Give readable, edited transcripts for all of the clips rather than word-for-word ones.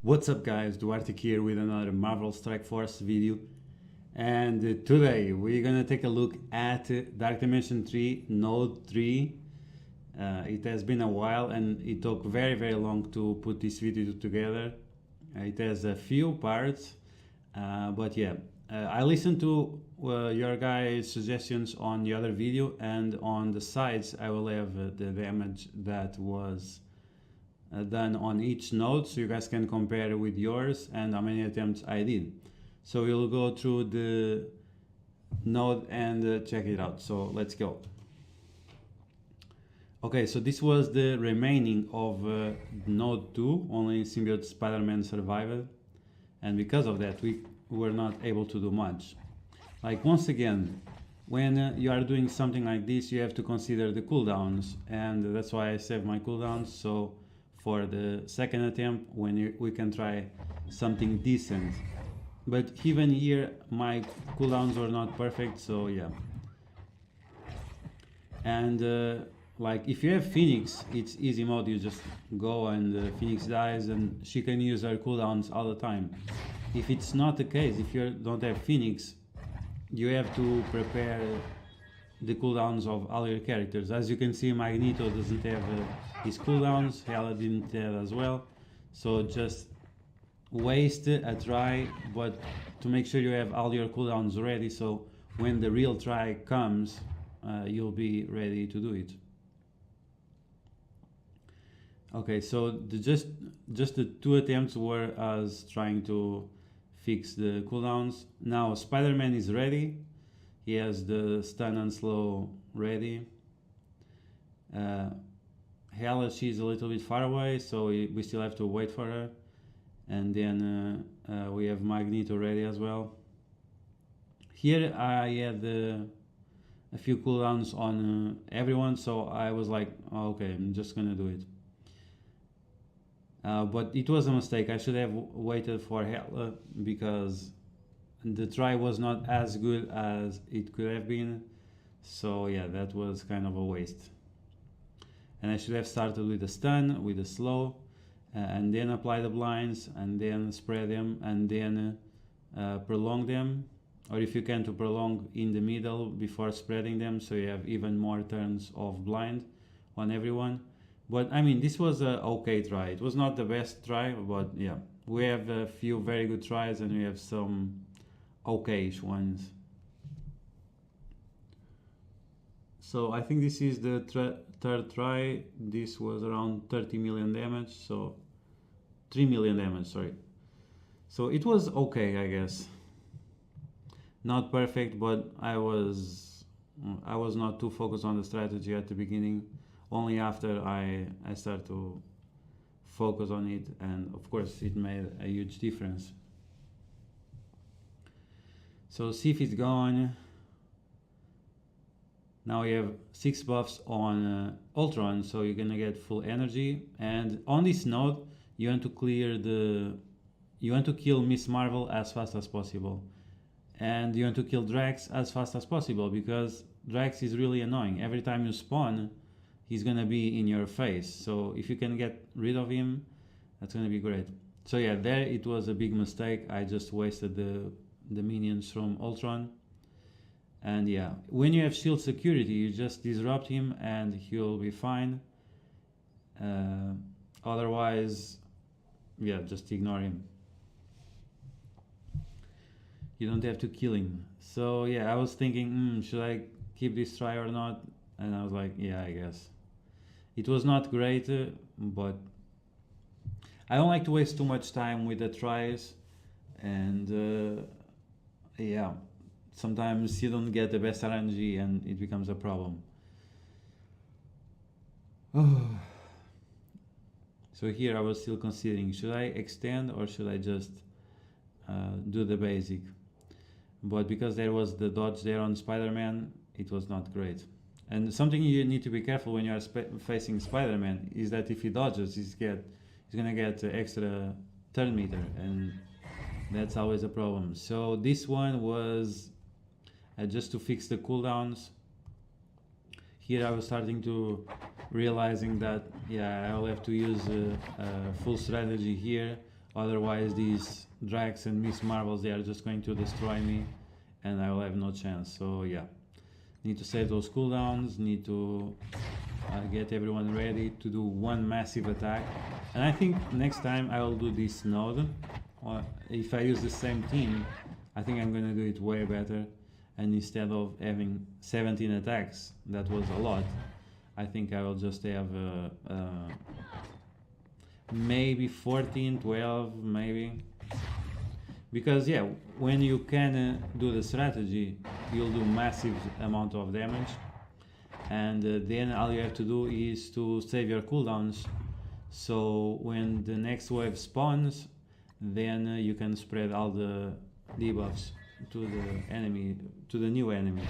What's up guys, duarktikhq here with another Marvel Strike Force video, and today we're gonna take a look at Dark Dimension 3 Node 3. It has been a while and it took very long to put this video together. It has a few parts, but yeah, I listened to your guys' suggestions on the other video, and on the sides I will have the damage that was done on each node, so you guys can compare with yours and how many attempts I did. So we'll go through the node and check it out. So let's go. Okay, so this was the remaining of node 2. Only Symbiote Spider-Man survived, and because of that we were not able to do much. Like, once again, when you are doing something like this, you have to consider the cooldowns, and that's why I save my cooldowns. So for the second attempt, when we can try something decent. But even here my cooldowns were not perfect, so yeah. And like, if you have Phoenix, it's easy mode. You just go and Phoenix dies and she can use her cooldowns all the time. If it's not the case, if you don't have Phoenix, you have to prepare the cooldowns of all your characters. As you can see, Magneto doesn't have his cooldowns, Hela didn't have as well, so just waste a try, but to make sure you have all your cooldowns ready, so when the real try comes, you'll be ready to do it. Okay, so just the 2 attempts were us trying to fix the cooldowns. Now Spider-Man is ready. He has the stun and slow ready. Hela, she's a little bit far away, so we still have to wait for her. And then we have Magneto ready as well. Here I had a few cooldowns on everyone, so I was like, oh, okay, I'm just gonna do it. But it was a mistake. I should have waited for Hela, because the try was not as good as it could have been. So yeah, that was kind of a waste. And I should have started with the stun, with the slow, and then apply the blinds, and then spread them, and then prolong them. Or if you can, to prolong in the middle before spreading them, so you have even more turns of blind on everyone. But I mean, this was a okay try. It was not the best try, but yeah, we have a few very good tries and we have some okayish ones. So I think this is the third try. This was around 30 million damage, so 3 million damage, sorry. So it was okay, I guess. Not perfect, but I was not too focused on the strategy at the beginning. Only after I started to focus on it, and of course it made a huge difference. So Sif is gone. Now we have 6 buffs on Ultron, so you're gonna get full energy. And on this node, you want to kill Miss Marvel as fast as possible, and you want to kill Drax as fast as possible, because Drax is really annoying. Every time you spawn, he's gonna be in your face. So if you can get rid of him, that's gonna be great. So yeah, there it was a big mistake. I just wasted the minions from Ultron. And yeah, when you have shield security, you just disrupt him and he'll be fine. Otherwise, yeah, just ignore him. You don't have to kill him. So yeah, I was thinking, should I keep this try or not? And I was like, yeah, I guess. It was not great, but I don't like to waste too much time with the tries. And yeah, sometimes you don't get the best RNG and it becomes a problem. So here I was still considering, should I extend or should I just do the basic? But because there was the dodge there on Spider-Man, it was not great. And something you need to be careful when you are facing Spider-Man is that if he dodges, he's gonna get extra turn meter, and that's always a problem. So this one was just to fix the cooldowns. Here I was starting to realizing that, yeah, I'll have to use full strategy here, Otherwise these Drax and Miss Marvels, they are just going to destroy me and I will have no chance. So yeah, need to save those cooldowns, need to get everyone ready to do one massive attack. And I think next time I will do this node, or if I use the same team, I think I'm gonna do it way better. And instead of having 17 attacks, that was a lot, I think I will just have maybe 14, 12, maybe. Because yeah, when you can do the strategy, you'll do massive amount of damage, and then all you have to do is to save your cooldowns, so when the next wave spawns, then you can spread all the debuffs to the enemy, to the new enemies.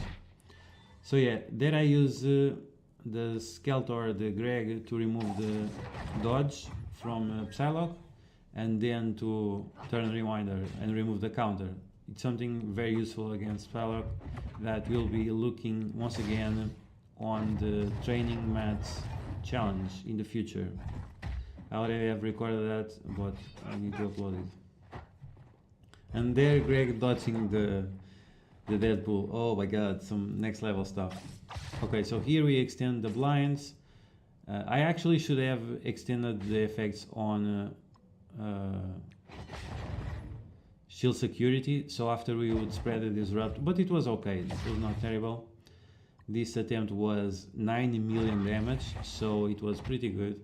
So yeah, there I use the Skeletor, the Greg, to remove the dodge from Psylocke, and then to turn Rewinder and remove the counter. It's something very useful against Psylocke that will be looking once again on the training mats challenge in the future. I already have recorded that, but I need to upload it. And there Greg dodging the Deadpool. Oh my god, some next level stuff. Okay, so here we extend the blinds. I actually should have extended the effects on shield security, so after we would spread the disrupt, but it was okay, it was not terrible. This attempt was 9 million damage, so it was pretty good.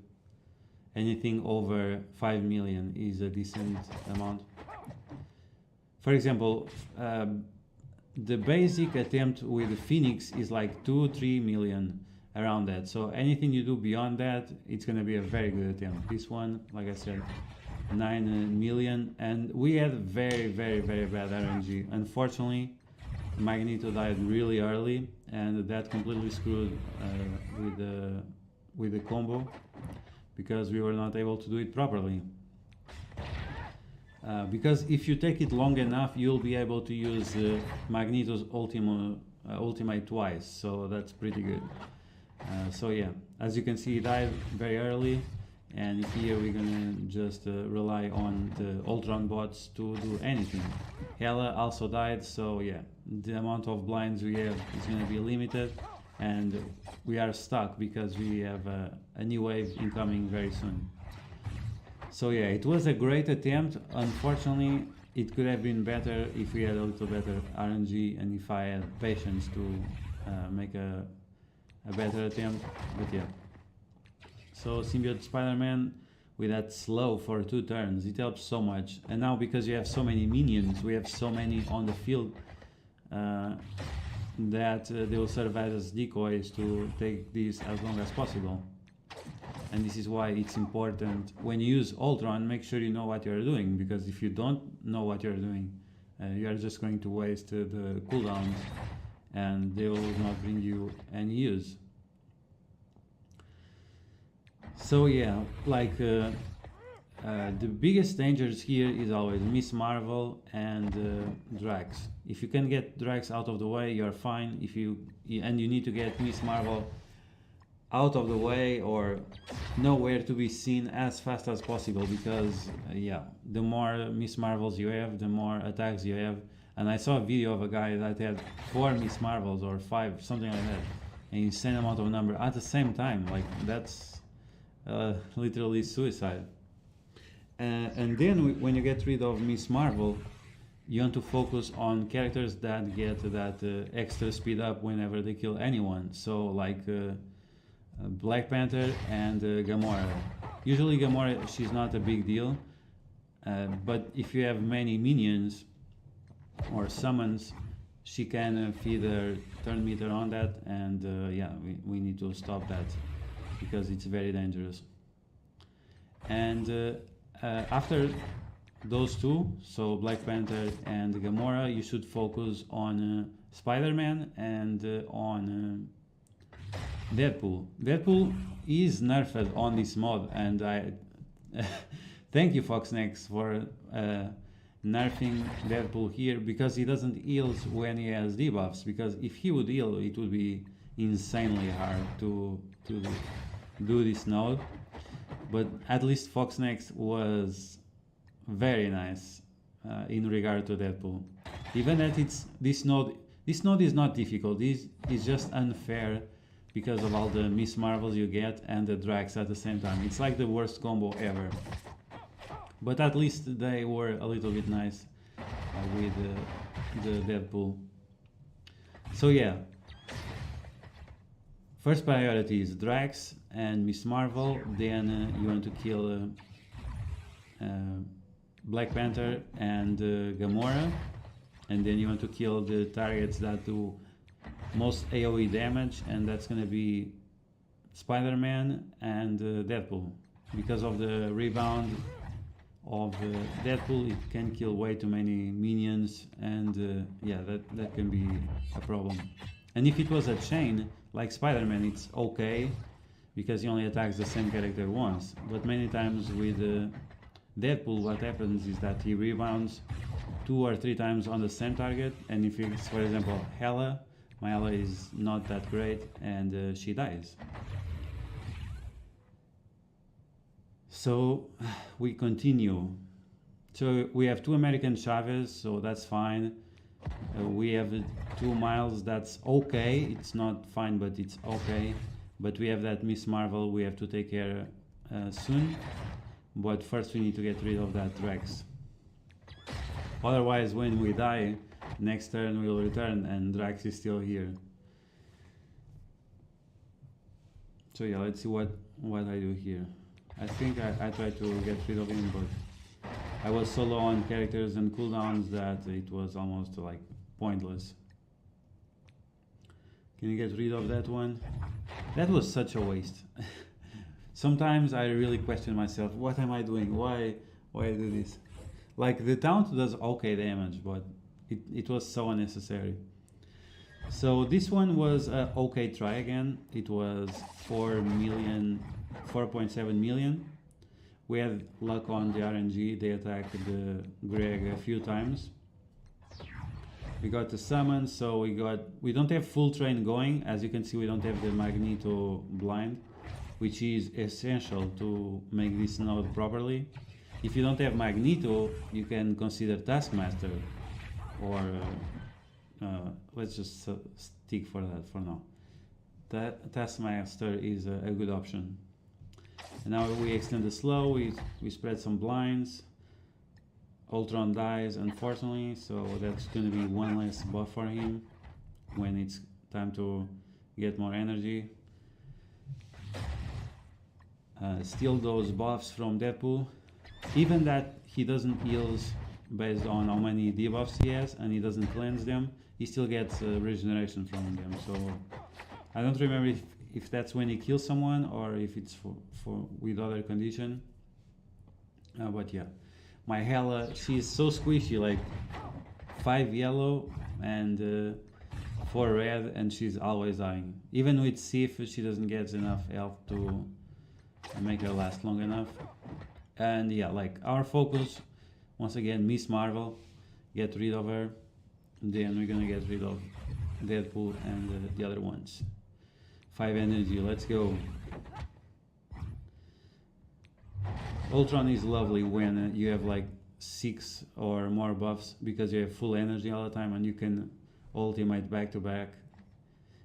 Anything over 5 million is a decent amount. For example, the basic attempt with Phoenix is like 2-3 million, around that. So anything you do beyond that, it's gonna be a very good attempt. This one, like I said, 9 million, and we had very bad RNG. Unfortunately, Magneto died really early, and that completely screwed with the combo, because we were not able to do it properly. Because if you take it long enough, you'll be able to use Magneto's ultimate twice, so that's pretty good. So yeah, as you can see, he died very early, and here we're gonna just rely on the Ultron bots to do anything. Hela also died, so yeah, the amount of blinds we have is gonna be limited, and we are stuck because we have a new wave incoming very soon. So yeah, it was a great attempt. Unfortunately, it could have been better if we had a little better RNG and if I had patience to make a better attempt, but yeah. So Symbiote Spider-Man with that slow for 2 turns, it helps so much. And now because you have so many minions, we have so many on the field, that they will serve as decoys to take this as long as possible. And this is why it's important when you use Ultron, make sure you know what you're doing, because if you don't know what you're doing, you are just going to waste the cooldowns, and they will not bring you any use. So yeah, like the biggest dangers here is always Miss Marvel and Drax. If you can get Drax out of the way, you're fine. And you need to get Miss Marvel out of the way or nowhere to be seen as fast as possible, because yeah, the more Miss Marvels you have, the more attacks you have. And I saw a video of a guy that had 4 Miss Marvels or 5, something like that, an insane amount of number at the same time. Like that's literally suicide. And then when you get rid of Miss Marvel, you want to focus on characters that get that extra speed up whenever they kill anyone. So like Black Panther and Gamora. Usually Gamora, she's not a big deal, but if you have many minions or summons, she can feed her turn meter on that, and yeah, we need to stop that because it's very dangerous. And after those two, so Black Panther and Gamora, you should focus on Spider-Man and on Deadpool. Deadpool is nerfed on this mod, and I thank you Foxnex for nerfing Deadpool here, because he doesn't heal when he has debuffs, because if he would heal, it would be insanely hard to do this node. But at least Foxnex was very nice in regard to Deadpool. Even that it's this node is not difficult. This is just unfair because of all the Miss Marvels you get and the Drax at the same time. It's like the worst combo ever. But at least they were a little bit nice with the Deadpool. So yeah, first priority is Drax and Miss Marvel. Then you want to kill Black Panther and Gamora. And then you want to kill the targets that do most AoE damage, and that's gonna be Spider-Man and Deadpool. Because of the rebound of Deadpool, it can kill way too many minions, and yeah, that can be a problem. And if it was a chain, like Spider-Man, it's okay, because he only attacks the same character once. But many times with Deadpool, what happens is that he rebounds 2 or 3 times on the same target, and if it's, for example, Hela, my Hela is not that great, and she dies. So we continue. So we have 2 American Chavez, so that's fine. We have 2 Miles, that's okay. It's not fine, but it's okay. But we have that Miss Marvel we have to take care soon. But first we need to get rid of that Drax. Otherwise, when we die, next turn we'll return and Drax is still here. So yeah, let's see what I do here. I think I tried to get rid of him, but I was so low on characters and cooldowns that it was almost like pointless. Can you get rid of that one? That was such a waste. Sometimes I really question myself, what am I doing? Why I do this? Like the taunt does okay damage, but it was so unnecessary. So this one was a okay try again. It was 4.7 million. We had luck on the RNG. They attacked the Greg a few times. We got the summon, so we don't have full train going. As you can see, we don't have the Magneto blind, which is essential to make this node properly. If you don't have Magneto, you can consider Taskmaster, or let's just stick for that for now. Taskmaster is a good option. And now we extend the slow, we spread some blinds. Ultron dies, unfortunately, so that's going to be one less buff for him when it's time to get more energy. Steal those buffs from Deadpool. Even that he doesn't heal based on how many debuffs he has, and he doesn't cleanse them, he still gets regeneration from them. So I don't remember if that's when he kills someone or if it's for with other condition. But yeah, my Hela, she's so squishy, like 5 yellow and 4 red, and she's always dying. Even with Sif, she doesn't get enough health to make her last long enough. And yeah, like our focus, once again, Miss Marvel, get rid of her, then we're gonna get rid of Deadpool and the other ones. 5 energy, let's go. Ultron is lovely when you have like 6 or more buffs, because you have full energy all the time and you can ultimate back to back.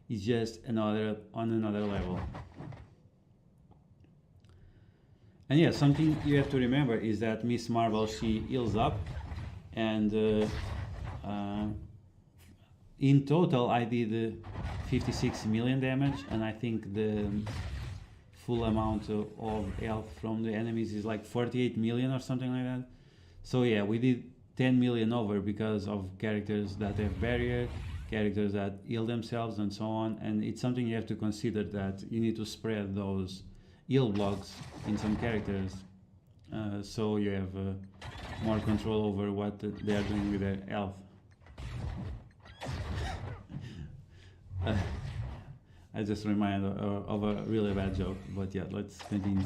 It's just on another level. And yeah, something you have to remember is that Miss Marvel, she heals up, and in total I did 56 million damage, and I think the full amount of health from the enemies is like 48 million or something like that. So yeah, we did 10 million over because of characters that have barrier, characters that heal themselves, and so on. And it's something you have to consider, that you need to spread those heal blocks in some characters, so you have more control over what they are doing with their health. I just reminded of a really bad joke, but yeah, let's continue.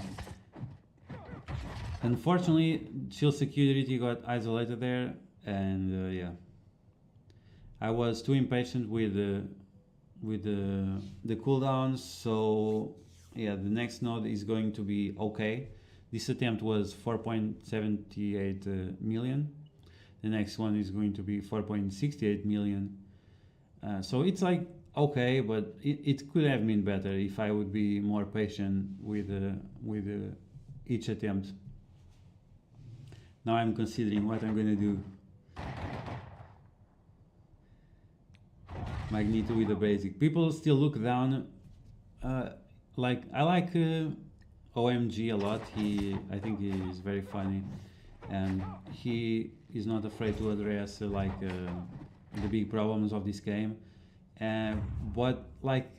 Unfortunately, Shield Security got isolated there, and yeah, I was too impatient with the cooldowns, so yeah, the next node is going to be okay. This attempt was 4.78 million. The next one is going to be 4.68 million. So it's like okay, but it could have been better if I would be more patient with each attempt. Now I'm considering what I'm gonna do. Magneto with the basic. People still look down. Like I like OMG a lot. I think he is very funny, and he is not afraid to address the big problems of this game. But like,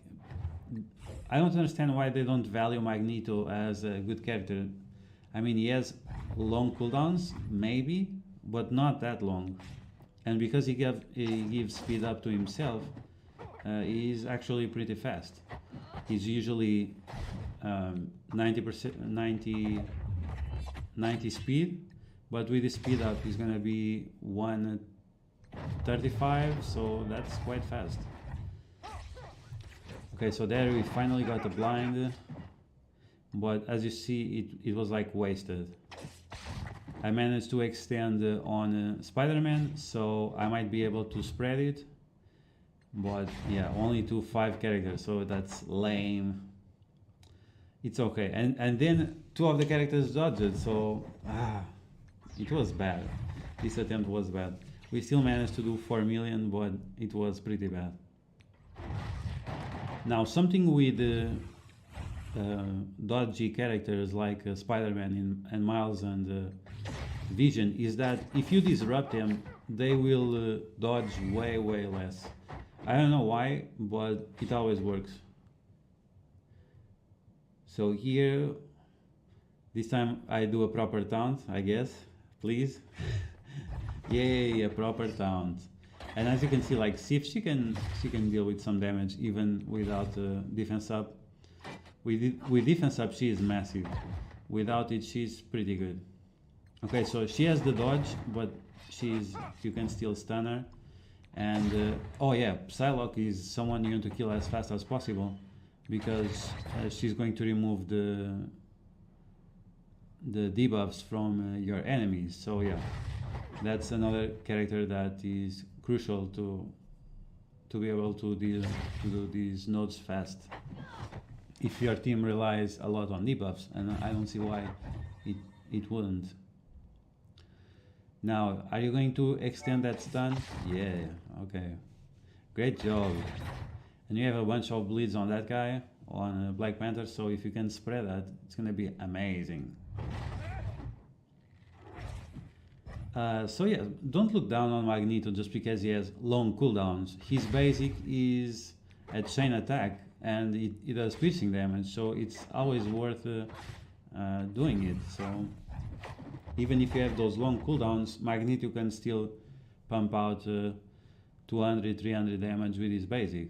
I don't understand why they don't value Magneto as a good character. I mean, he has long cooldowns, maybe, but not that long. And because he gives speed up to himself, he's actually pretty fast. He's usually 90 speed, but with the speed up, he's gonna be 135, so that's quite fast. Okay, so there we finally got the blind, but as you see, it was like wasted. I managed to extend on Spider-Man, so I might be able to spread it, but yeah, only to 5 characters, so that's lame. It's okay, and then 2 of the characters dodged, so it was bad. This attempt was bad. We still managed to do 4 million, but it was pretty bad. Now, something with dodgy characters like Spider-Man and Miles and Vision is that if you disrupt them, they will dodge way less. I don't know why, but it always works. So here, this time I do a proper taunt, I guess. Please. Yay, a proper taunt. And as you can see, like, see if she can deal with some damage even without defense up. With defense up, she is massive. Without it, she's pretty good. Okay, so she has the dodge, but you can still stun her. And oh yeah, Psylocke is someone you want to kill as fast as possible, because she's going to remove the debuffs from your enemies. So yeah, that's another character that is crucial to be able to do these nodes fast. If your team relies a lot on debuffs, and I don't see why it wouldn't. Now, are you going to extend that stun? Yeah, okay. Great job. And you have a bunch of bleeds on that guy, on Black Panther, so if you can spread that, it's gonna be amazing. So yeah, don't look down on Magneto just because he has long cooldowns. His basic is a chain attack, and it does piercing damage, so it's always worth doing it. So even if you have those long cooldowns, Magneto can still pump out 200, 300 damage with his basic.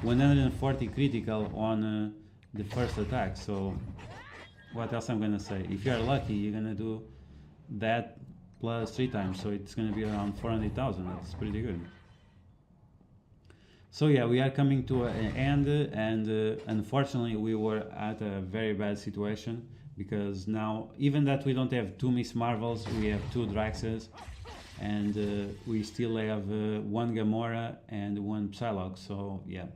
140 critical on the first attack, so what else I'm gonna say? If you are lucky, you're gonna do that plus 3 times, so it's gonna be around 400,000. That's pretty good. So yeah, we are coming to an end, and unfortunately we were at a very bad situation, because now, even that we don't have 2 Miss Marvels, we have 2 Draxes, and we still have 1 Gamora and 1 Psylocke, so yeah.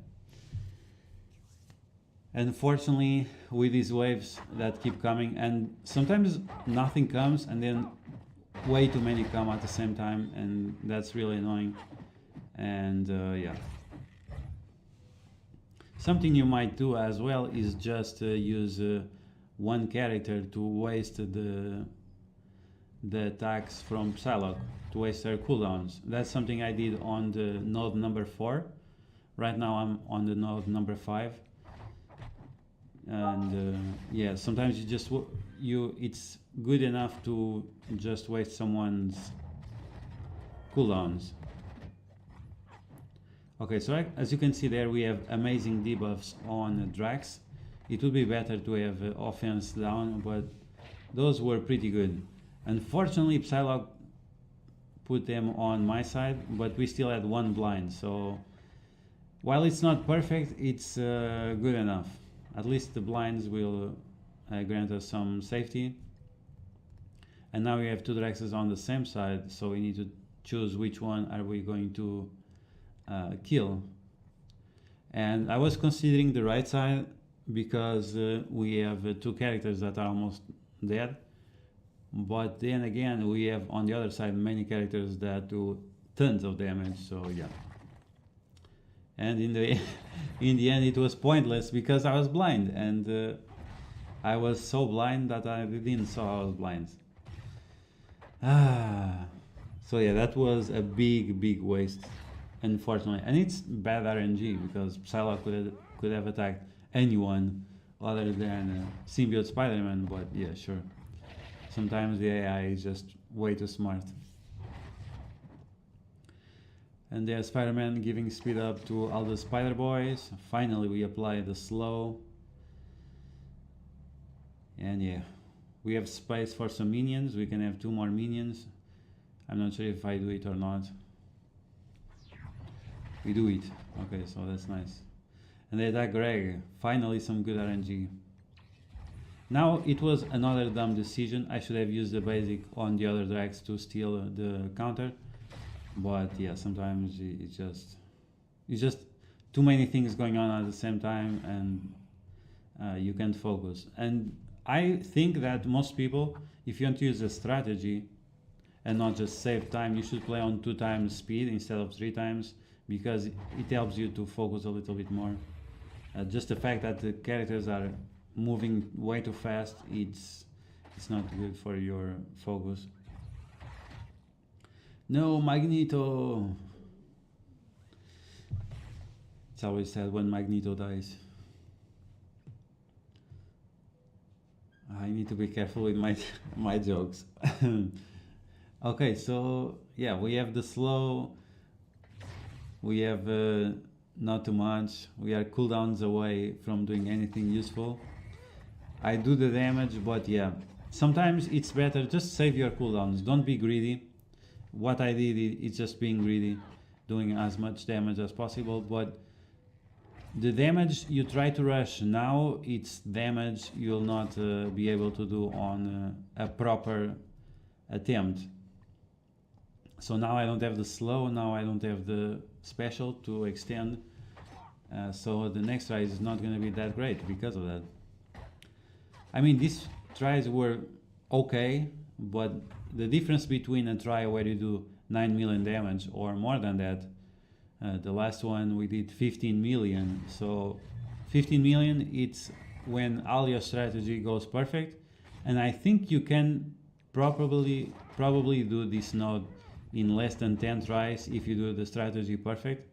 Unfortunately, with these waves that keep coming, and sometimes nothing comes, and then way too many come at the same time, and that's really annoying. And yeah. Something you might do as well is just use 1 character to waste the attacks from Psylocke, to waste her cooldowns. That's something I did on the node number 4. Right now I'm on the node number 5. And yeah, sometimes it's good enough to just waste someone's cooldowns. Okay, so as you can see there, we have amazing debuffs on Drax. It would be better to have offense down, but those were pretty good. Unfortunately, Psylocke put them on my side, but we still had 1 blind, so while it's not perfect, it's good enough. At least the blinds will grant us some safety. And now we have two Draxes on the same side, so we need to choose which one are we going to kill. And I was considering the right side because we have two characters that are almost dead. But then again, we have on the other side many characters that do tons of damage, so yeah. And in the in the end it was pointless because I was blind, and I was so blind that I didn't saw I was blind. So yeah, that was a big waste, unfortunately. And it's bad RNG because Psylocke could have attacked anyone other than Symbiote Spider-Man, but yeah, sure. Sometimes the AI is just way too smart. And there's Spider-Man giving speed up to all the Spider Boys. Finally we apply the slow. And yeah, we have space for some minions. We can have 2 more minions. I'm not sure if I do it or not. We do it. Okay, so that's nice. And they attack Greg. Finally some good RNG. Now it was another dumb decision. I should have used the basic on the other Drax to steal the counter. But yeah, sometimes it's just too many things going on at the same time, and you can't focus. And I think that most people, if you want to use a strategy and not just save time, you should play on 2 times speed instead of 3 times, because it helps you to focus a little bit more. Just the fact that the characters are moving way too fast, it's not good for your focus. No, Magneto! It's always sad when Magneto dies. I need to be careful with my jokes. Okay, so yeah, we have the slow. We have not too much. We are cooldowns away from doing anything useful. I do the damage, but yeah, sometimes it's better just save your cooldowns. Don't be greedy. What I did is just being greedy, doing as much damage as possible, but the damage you try to rush now, it's damage you'll not be able to do on a proper attempt. So now I don't have the slow, now I don't have the special to extend, so the next try is not going to be that great because of that. I mean, these tries were okay, but the difference between a try where you do 9 million damage or more than that, the last one we did 15 million. So 15 million, it's when all your strategy goes perfect, and I think you can probably do this node in less than 10 tries if you do the strategy perfect.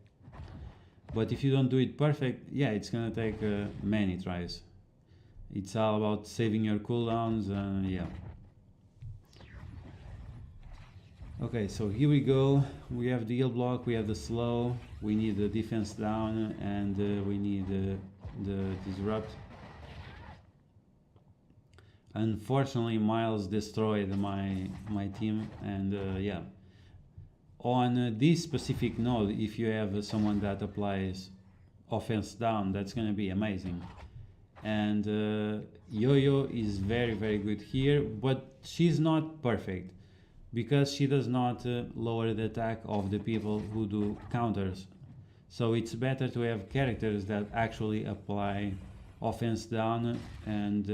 But if you don't do it perfect, yeah, it's gonna take many tries. It's all about saving your cooldowns, and yeah. Okay, so here we go. We have the heal block, we have the slow, we need the defense down, and we need the disrupt. Unfortunately, Miles destroyed my team, and yeah. On this specific node, if you have someone that applies offense down, that's gonna be amazing. And Yo-Yo is very good here, but she's not perfect because she does not lower the attack of the people who do counters. So it's better to have characters that actually apply offense down, and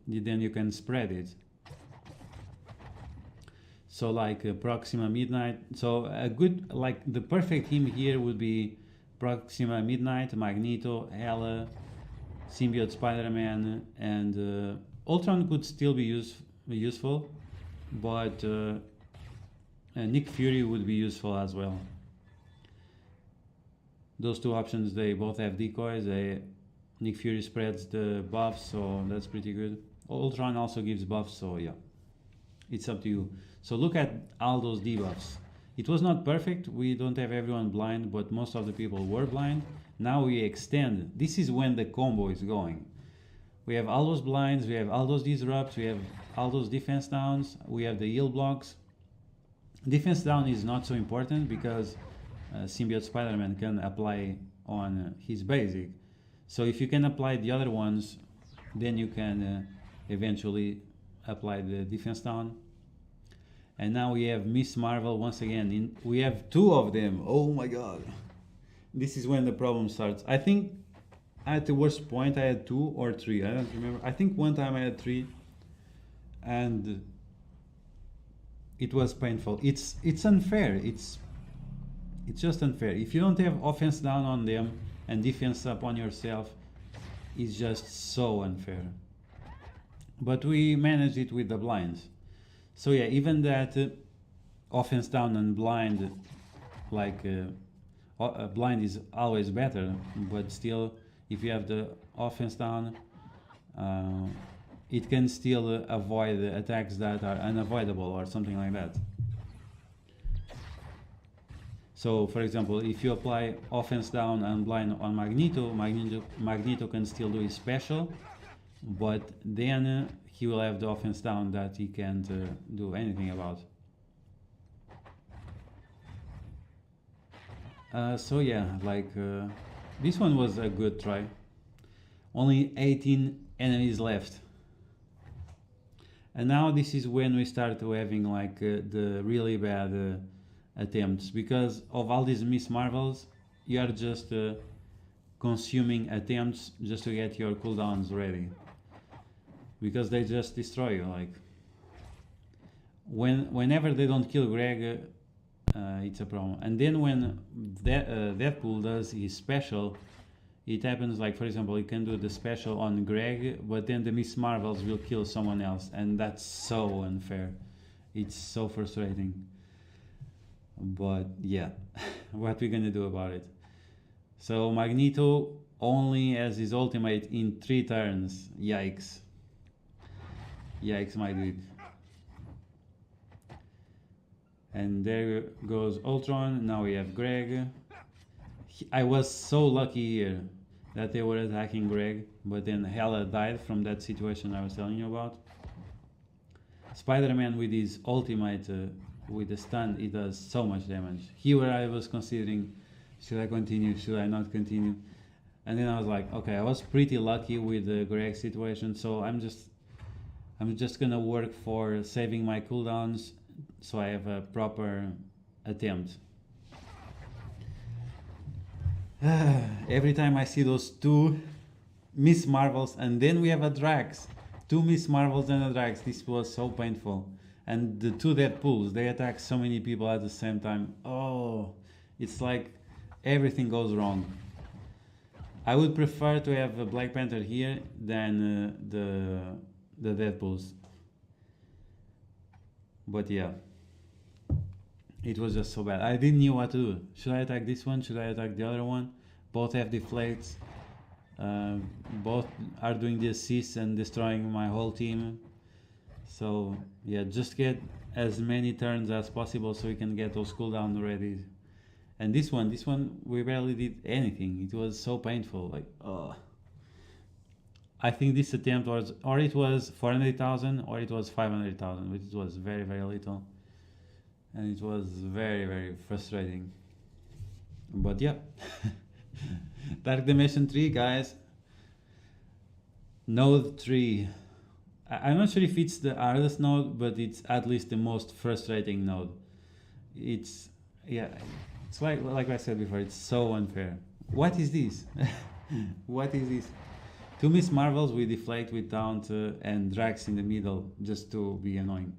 then you can spread it. So like Proxima Midnight. So a good, like the perfect team here would be Proxima Midnight, Magneto, Hela, Symbiote Spider-Man, and Ultron could still be useful, but Nick Fury would be useful as well. Those two options, they both have decoys. Nick Fury spreads the buffs, so that's pretty good. Ultron also gives buffs, so yeah, it's up to you. So look at all those debuffs. It was not perfect, we don't have everyone blind, but most of the people were blind. Now we extend. This is when the combo is going. We have all those blinds, we have all those disrupts, we have all those defense downs, we have the heal blocks. Defense down is not so important because Symbiote Spider-Man can apply on his basic. So if you can apply the other ones, then you can eventually apply the defense down. And now we have Miss Marvel once again. We have 2 of them. Oh my god. This is when the problem starts. I think at the worst point I had 2 or 3. I don't remember. I think one time I had 3. And it was painful. It's unfair. It's just unfair. If you don't have offense down on them and defense up on yourself, it's just so unfair. But we managed it with the blinds. So yeah, even that offense down and blind, like blind is always better, but still, if you have the offense down, it can still avoid attacks that are unavoidable or something like that. So, for example, if you apply offense down and blind on Magneto can still do his special, but then he will have the offense down that he can't do anything about. So yeah, like this one was a good try. Only 18 enemies left. And now this is when we start having like the really bad attempts, because of all these Miss Marvels, you are just consuming attempts just to get your cooldowns ready, because they just destroy you. Like whenever they don't kill Greg, it's a problem. And then when Deadpool does his special, it happens like, for example, you can do the special on Greg, but then the Miss Marvels will kill someone else, and that's so unfair. It's so frustrating. But yeah, what we gonna do about it? So Magneto only has his ultimate in 3 turns. Yikes. Yikes, my dude. And there goes Ultron. Now we have Greg. I was so lucky here that they were attacking Greg, but then Hela died from that situation I was telling you about. Spider-Man with his ultimate, with the stun, it does so much damage. Here I was considering, should I continue, should I not continue? And then I was like, okay, I was pretty lucky with the Greg situation, so I'm just gonna work for saving my cooldowns so I have a proper attempt. Every time I see those 2 Miss Marvels, and then we have a Drax. 2 Miss Marvels and a Drax. This was so painful. And the 2 Deadpools, they attack so many people at the same time. Oh, it's like everything goes wrong. I would prefer to have a Black Panther here than the Deadpools. But yeah, it was just so bad. I didn't know what to do. Should I attack this one? Should I attack the other one? Both have deflates. Both are doing the assists and destroying my whole team. So yeah, just get as many turns as possible so we can get those cooldowns ready. And this one we barely did anything. It was so painful. Like, I think this attempt was, or it was 400,000 or it was 500,000, which was very, very little. And it was very, very frustrating. But yeah. Dark Dimension 3, guys. Node 3. I'm not sure if it's the hardest node, but it's at least the most frustrating node. It's like I said before, it's so unfair. What is this? What is this? 2 Miss Marvels with deflate, with taunt, and Drax in the middle, just to be annoying.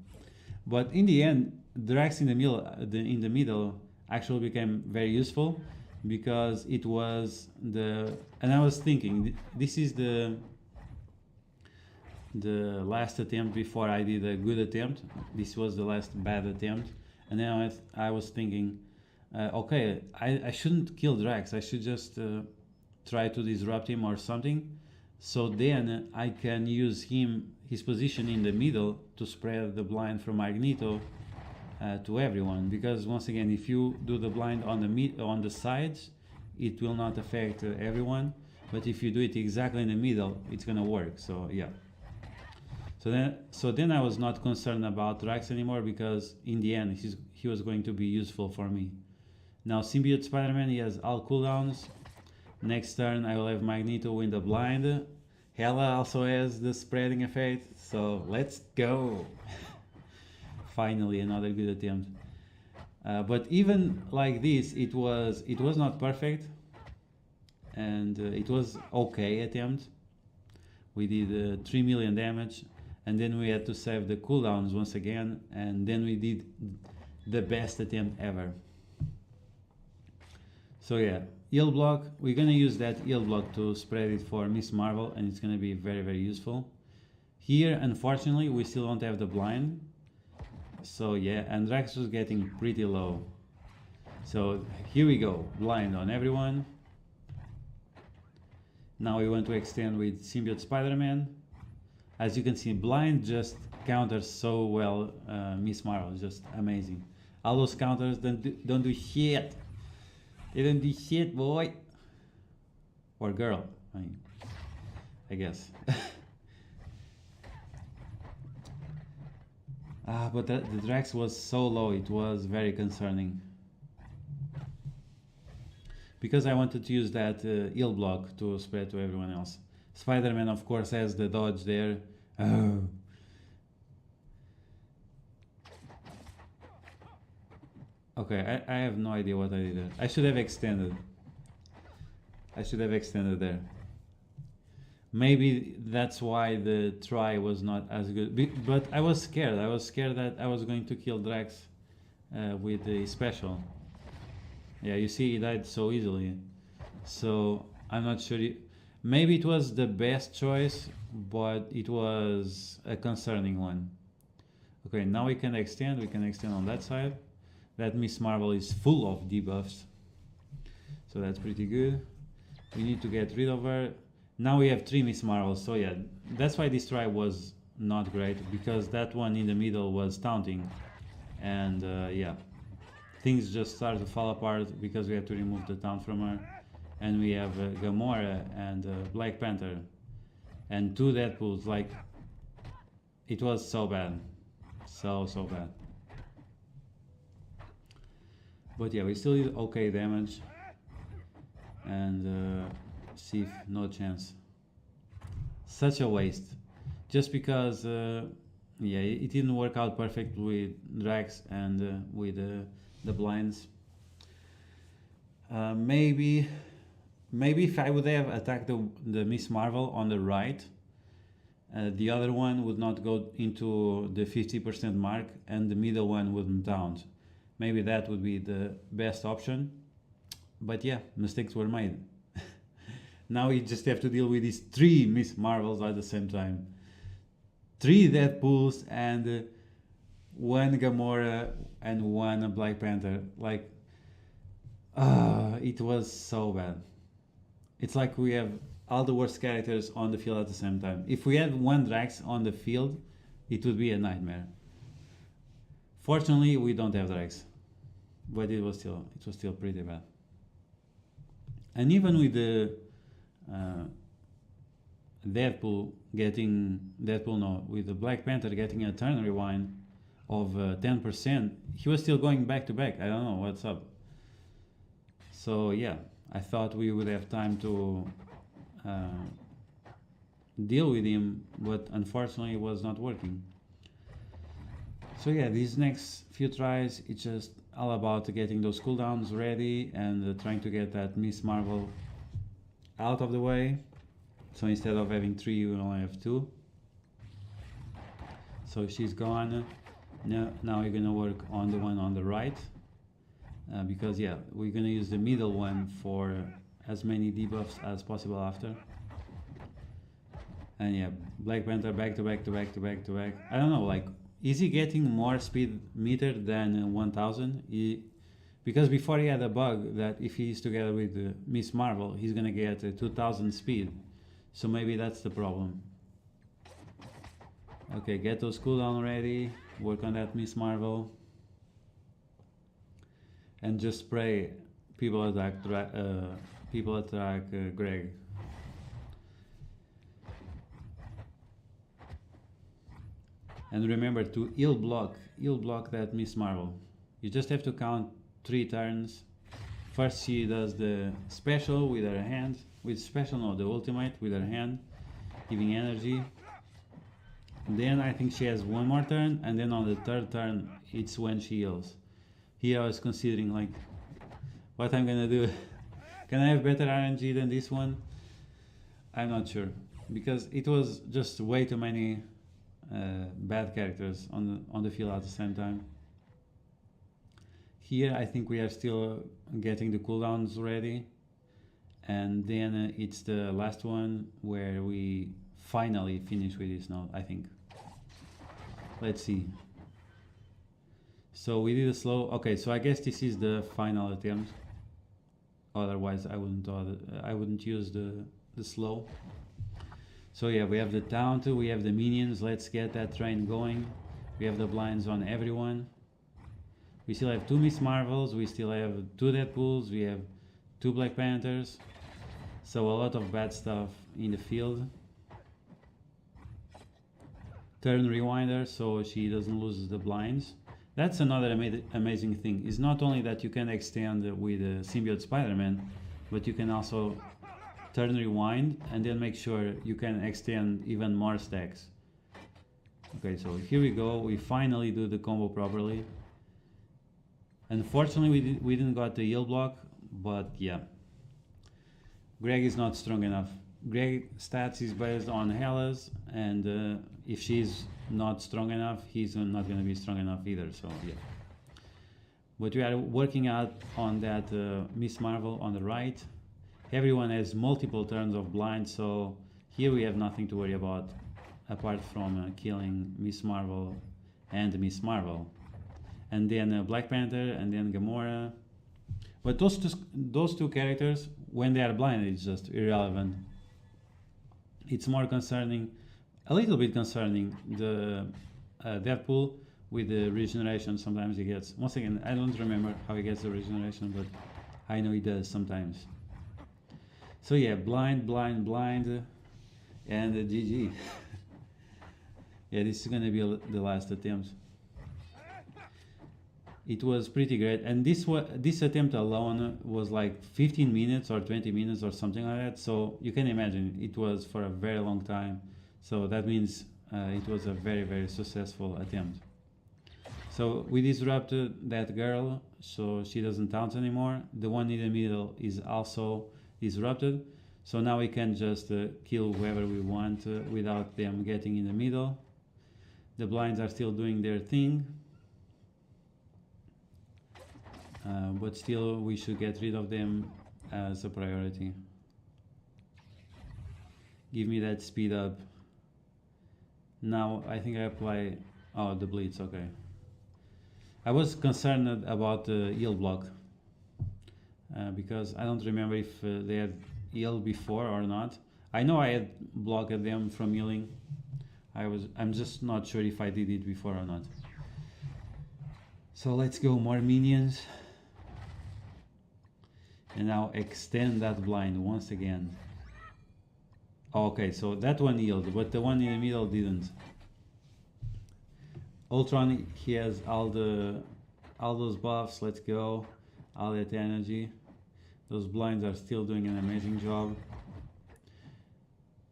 But in the end, Drax in the middle actually became very useful, because it was and I was thinking, this is the last attempt before I did a good attempt. This was the last bad attempt, and then I was thinking, okay, I shouldn't kill Drax. I should just try to disrupt him or something, so then I can use his position in the middle to spread the blind from Magneto to everyone. Because once again, if you do the blind on the sides, it will not affect everyone. But if you do it exactly in the middle, it's gonna work. So yeah. So then I was not concerned about Drax anymore, because in the end he was going to be useful for me. Now Symbiote Spider-Man, he has all cooldowns. Next turn I will have Magneto in the blind. Hela also has the spreading effect, so let's go. Finally another good attempt. But even like this, it was not perfect, and it was okay attempt. We did 3 million damage, and then we had to save the cooldowns once again, and then we did the best attempt ever. So yeah, heal block, we're gonna use that heal block to spread it for Miss Marvel, and it's gonna be very, very useful. Here, unfortunately, we still don't have the blind. So yeah, and Drax was getting pretty low. So here we go, blind on everyone. Now we want to extend with Symbiote Spider-Man. As you can see, blind just counters so well Miss Marvel, just amazing. All those counters don't do shit. They don't do shit, boy. Or girl, I guess. But the Drax was so low, it was very concerning. Because I wanted to use that heal block to spread to everyone else. Spider-Man, of course, has the dodge there. Oh. Okay, I have no idea what I did there. I should have extended. I should have extended there. Maybe that's why the try was not as good. But I was scared. I was scared that I was going to kill Drax with the special. Yeah, you see, he died so easily. So I'm not sure. Maybe it was the best choice, but it was a concerning one. Okay, now we can extend. We can extend on that side. That Miss Marvel is full of debuffs, so that's pretty good. We need to get rid of her. Now we have 3 Miss Marvels, so yeah, that's why this try was not great, because that one in the middle was taunting, and yeah, things just started to fall apart because we had to remove the taunt from her, and we have Gamora and Black Panther, and 2 Deadpools. Like, it was so bad, so bad. But yeah, we still did okay damage, and Sif, no chance. Such a waste, just because yeah, it didn't work out perfect with Drax and with the blinds. Maybe if I would have attacked the Miss Marvel on the right, the other one would not go into the 50% mark, and the middle one wouldn't taunt. Maybe that would be the best option. But yeah, mistakes were made. Now we just have to deal with these 3 Miss Marvels at the same time. 3 Deadpools and 1 Gamora and 1 Black Panther. Like, it was so bad. It's like we have all the worst characters on the field at the same time. If we had 1 Drax on the field, it would be a nightmare. Fortunately, we don't have Drax, but it was still pretty bad. And even with the with the Black Panther getting a turn rewind of 10%, he was still going back to back. I don't know what's up. So yeah, I thought we would have time to deal with him, but unfortunately it was not working. So yeah, these next few tries, it's just all about getting those cooldowns ready and trying to get that Miss Marvel out of the way. So instead of having 3, you only have 2. So she's gone. Now you're gonna work on the one on the right, because yeah, we're gonna use the middle one for as many debuffs as possible after. And yeah, Black Panther back to back to back to back to back. I don't know, like, is he getting more speed meter than 1000? Because before he had a bug that if he's together with Miss Marvel, he's gonna get 2000 speed. So maybe that's the problem. Okay, get those cooldown ready. Work on that Miss Marvel. And just spray people attack Greg. And remember to heal block that Miss Marvel. You just have to count 3 turns. First she does the special with her hand, the ultimate with her hand, giving energy. Then I think she has one more turn, and then on the third turn it's when she heals. Here I was considering like what I'm gonna do. Can I have better RNG than this one? I'm not sure, because it was just way too many bad characters on the field at the same time. Here I think we are still getting the cooldowns ready, and then it's the last one where we finally finish with this node, I think. Let's see. So we did a slow. Okay, so I guess this is the final attempt. Otherwise I wouldn't use the slow. So yeah, we have the taunt, we have the minions. Let's get that train going. We have the blinds on everyone. We still have 2 Miss Marvels, we still have 2 Deadpools, we have 2 Black Panthers. So a lot of bad stuff in the field. Turn Rewinder, so she doesn't lose the blinds. That's another amazing thing. It's not only that you can extend with Symbiote Spider-Man, but you can also turn Rewind and then make sure you can extend even more stacks. Okay, so here we go. We finally do the combo properly. Unfortunately, we didn't got the heal block, but yeah. Greg is not strong enough. Greg stats is based on Hela's, and if she's not strong enough, he's not going to be strong enough either, so yeah. But we are working out on that Miss Marvel on the right. Everyone has multiple turns of blind, so here we have nothing to worry about apart from killing Miss Marvel and Miss Marvel. And then Black Panther, and then Gamora. But those two characters, when they are blind, it's just irrelevant. It's more concerning, a little bit concerning, the Deadpool with the regeneration. Sometimes he gets, once again, I don't remember how he gets the regeneration, but I know he does sometimes. So yeah, blind, and GG. Yeah, this is gonna be the last attempt. It was pretty great, and this attempt alone was like 15 minutes or 20 minutes or something like that, so you can imagine it was for a very long time. So that means it was a very, very successful attempt. So we disrupted that girl, so she doesn't taunt anymore. The one in the middle is also disrupted, so now we can just kill whoever we want without them getting in the middle. The blinds are still doing their thing. But still we should get rid of them as a priority. Give me that speed up. Now I think I apply the blitz. Okay, I was concerned about the heal block because I don't remember if they had heal before or not. I know I had blocked them from healing. I'm just not sure if I did it before or not. So let's go, more minions. And now extend that blind once again. Okay, so that one healed, but the one in the middle didn't. Ultron, he has all those buffs. Let's go. All that energy. Those blinds are still doing an amazing job.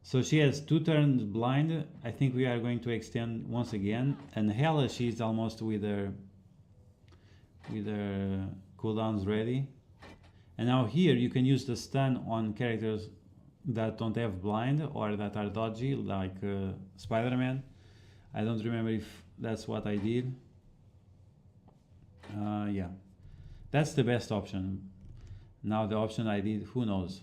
So she has 2 turns blind. I think we are going to extend once again. And Hela, she's almost with her cooldowns ready. And now here you can use the stun on characters that don't have blind or that are dodgy, like Spider-Man. I don't remember if that's what I did. Yeah, that's the best option. Now the option I did, who knows?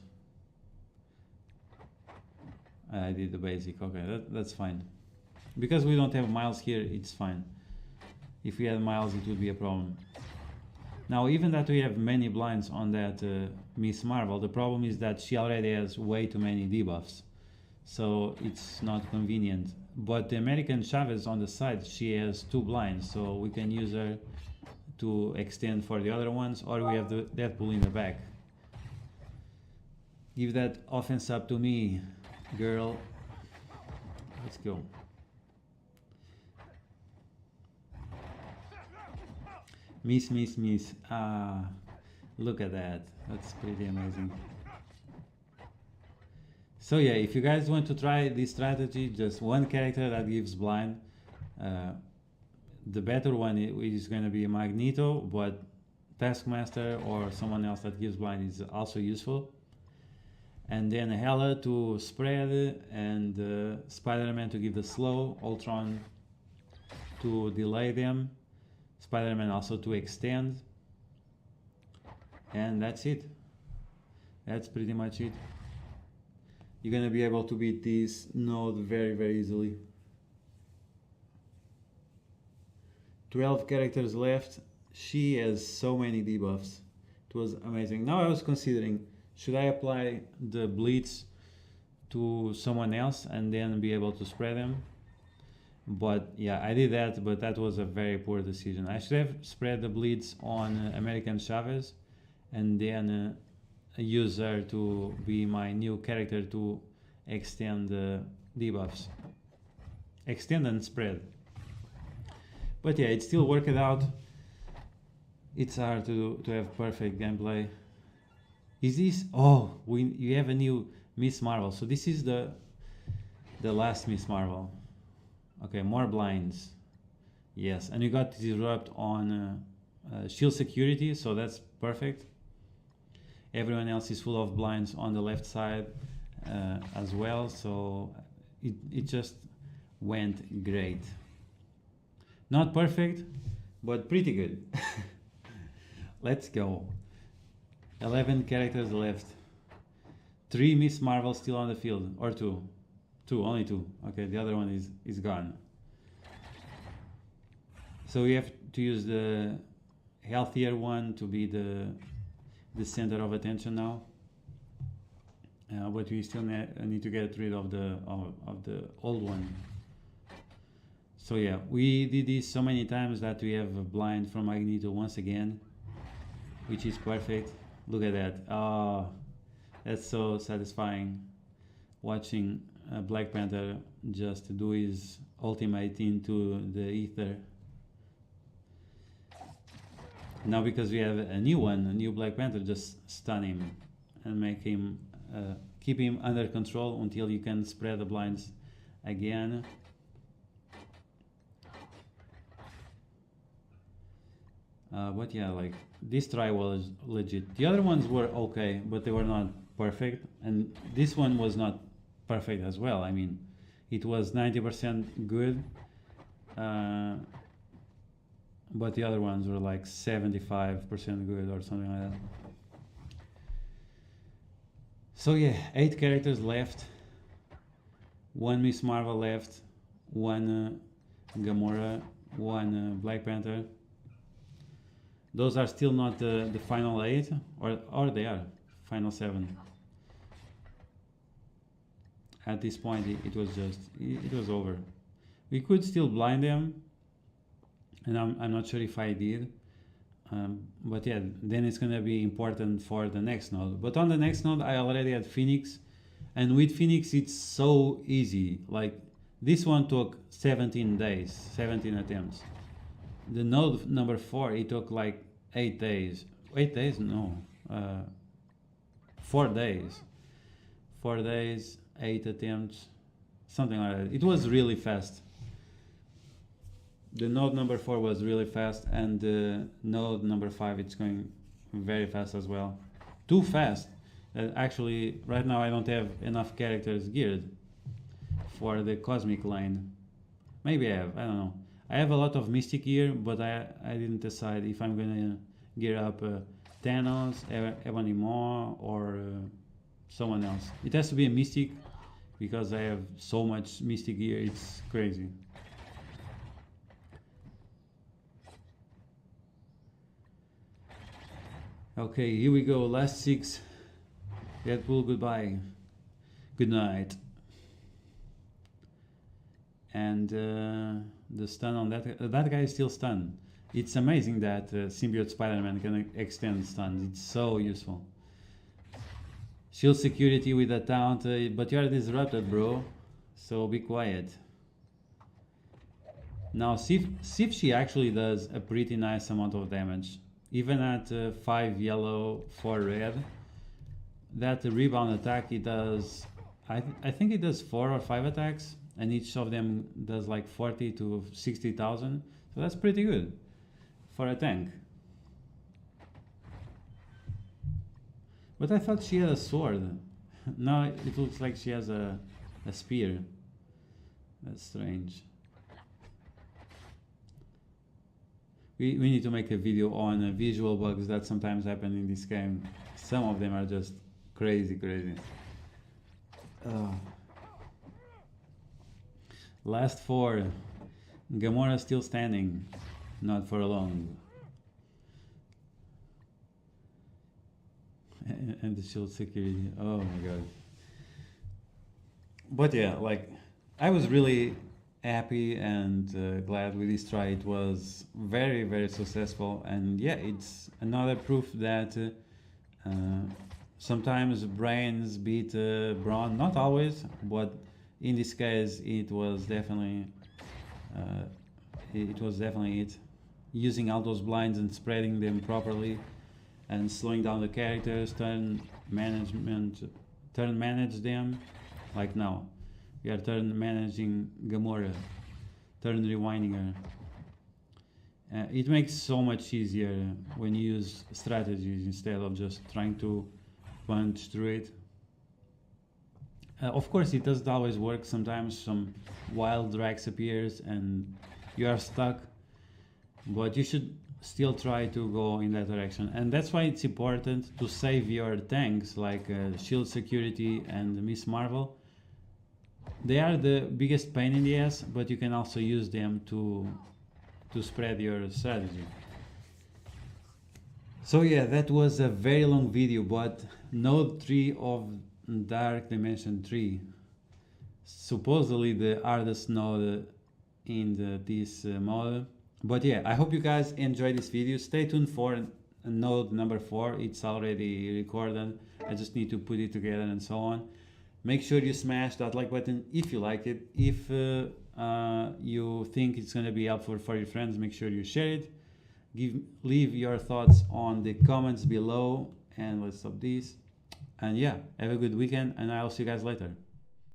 I did the basic. Okay, that's fine. Because we don't have Miles here, it's fine. If we had Miles, it would be a problem. Now, even that we have many blinds on that Miss Marvel, the problem is that she already has way too many debuffs. So it's not convenient. But the American Chavez on the side, she has 2 blinds, so we can use her to extend for the other ones, or we have the Deadpool in the back. Give that offense up to me, girl. Let's go. Miss. Look at that. That's pretty amazing. So yeah, if you guys want to try this strategy, just one character that gives blind, the better one is going to be Magneto, but Taskmaster or someone else that gives blind is also useful. And then Hela to spread, and Spider-Man to give the slow, Ultron to delay them, Spider-Man also to extend, and that's it. That's pretty much it. You're gonna be able to beat this node very easily. 12 characters left. She has so many debuffs. It was amazing. Now I was considering, should I apply the Blitz to someone else and then be able to spread them? But yeah, I did that, but that was a very poor decision. I should have spread the Blitz on American Chavez and then use her to be my new character to extend the debuffs. Extend and spread. But yeah, it still worked out. It's hard to have perfect gameplay. Is this... Oh, you have a new Miss Marvel. So this is the last Miss Marvel. Okay, more blinds. Yes, and you got Disrupt on shield security, so that's perfect. Everyone else is full of blinds on the left side as well, so it just went great. Not perfect, but pretty good. Let's go. 11 characters left. 3 Miss Marvel still on the field, or 2. Only 2. Okay, the other one is gone. So we have to use the healthier one to be the center of attention now. But we still need to get rid of the old one. So yeah, we did this so many times that we have a blind from Magneto once again, which is perfect. Look at that. Oh, that's so satisfying watching Black Panther just do his ultimate into the ether. Now because we have a new Black Panther, just stun him and make him keep him under control until you can spread the blinds again. But yeah, like this try was legit. The other ones were okay, but they were not perfect, and this one was not perfect as well. I mean, it was 90% good, but the other ones were like 75% good or something like that. So yeah, 8 characters left, 1 Miss Marvel left, 1 Gamora, 1 Black Panther. Those are still not the final 8, or they are final 7. At this point, it was over. We could still blind them, and I'm not sure if I did. But yeah, then it's gonna be important for the next node. But on the next node, I already had Phoenix, and with Phoenix, it's so easy. Like this one took 17 days, 17 attempts. The node number 4, it took like 8 days. 8 days? No. 4 days. 4 days, 8 attempts, something like that. It was really fast. The node number 4 was really fast, and the node number 5, it's going very fast as well. Too fast. Actually, right now I don't have enough characters geared for the cosmic lane. Maybe I have, I don't know. I have a lot of Mystic gear, but I didn't decide if I'm gonna gear up Thanos, Ebony Maw, or someone else. It has to be a Mystic, because I have so much Mystic gear, it's crazy. Okay, here we go, last 6. Deadpool, goodbye. Good night. And the stun on that guy is still stunned. It's amazing that Symbiote Spider-Man can extend stuns. It's so useful. Shield security with a taunt, but you are disrupted, bro. So be quiet. Now see if she actually does a pretty nice amount of damage. Even at 5 yellow, 4 red, that rebound attack, it does I think it does 4 or 5 attacks, and each of them does like 40 to 60,000. So that's pretty good for a tank. But I thought she had a sword. No, it looks like she has a spear. That's strange. We need to make a video on visual bugs that sometimes happen in this game. Some of them are just crazy. Last 4. Gamora still standing. Not for long. And the shield security. Oh my god. But yeah, like, I was really happy and glad with this try. It was very successful, and yeah, it's another proof that sometimes brains beat brawn. Not always, but in this case it was definitely it. Using all those blinds and spreading them properly and slowing down the characters, turn manage them. Like now we are turn managing Gamora, turn rewinding her. It makes so much easier when you use strategies instead of just trying to punch through it. Of course it doesn't always work. Sometimes some wild Drax appears and you are stuck, but you should still try to go in that direction, and that's why it's important to save your tanks like Shield Security and Miss Marvel. They are the biggest pain in the ass, but you can also use them to spread your strategy. So yeah, that was a very long video, but node 3 of Dark Dimension 3, supposedly the hardest node in this mode. But yeah, I hope you guys enjoyed this video. Stay tuned for node number 4. It's already recorded. I just need to put it together and so on. Make sure you smash that like button if you like it. If you think it's going to be helpful for your friends, make sure you share it. Leave your thoughts on the comments below, and let's stop this. And yeah, have a good weekend, and I'll see you guys later.